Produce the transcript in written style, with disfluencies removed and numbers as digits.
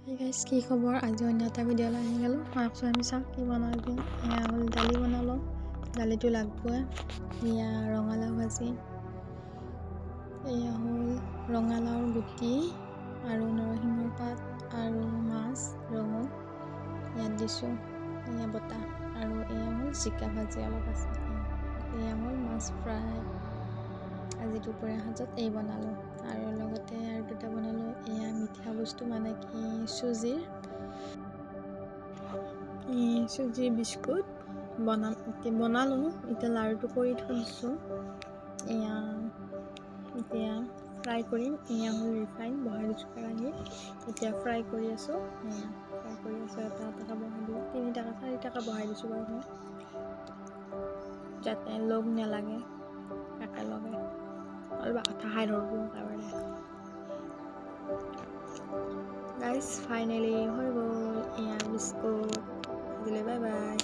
Hey guys, কি খবৰ? আজি অন্য এটা ভিডিঅ' লৈ আহি গ'লোঁ। মাকচোন আমি চাওঁ কি বনাওঁ আজি। এয়া হ'ল দালি বনালোঁ, দালিটো লাগবই। এয়া ৰঙালাও ভাজি, এয়া হ'ল ৰঙালাওৰ গুটি আৰু নৰসিংহৰ পাত আৰু মাছ ৰঙো ইয়াত দিছোঁ। এয়া বটা আৰু এয়া হ'ল জিকা ভাজি অলপ আছে। এয়া হ'ল মাছ ফ্ৰাই। আজি দুপৰীয়া সাজত এই বনালোঁ আৰু লগতে আৰু দুটা বনালোঁ। এয়া মিঠা বস্তু মানে কি চুজিৰ বিস্কুট বনালোঁ। এতিয়া লাড়ুটো কৰি থৈছোঁ। এয়া এতিয়া ফ্ৰাই কৰিম। এয়া হ'ল ৰিফাইন বহাই দিছোঁ কেৰাহীত। এতিয়া ফ্ৰাই কৰি আছোঁ। এটা এটাকৈ বহাই দিওঁ। 3 টাকা 4 টাকা বহাই দিছোঁ বাৰু মই, যাতে লগ নালাগে একেলগে। অলপ আঠা খাই ধৰিব একেবাৰে। গাইজ ফাইনেলি হৈ গ'ল এয়া বিস্কুট। আজিলৈ বাই বাই।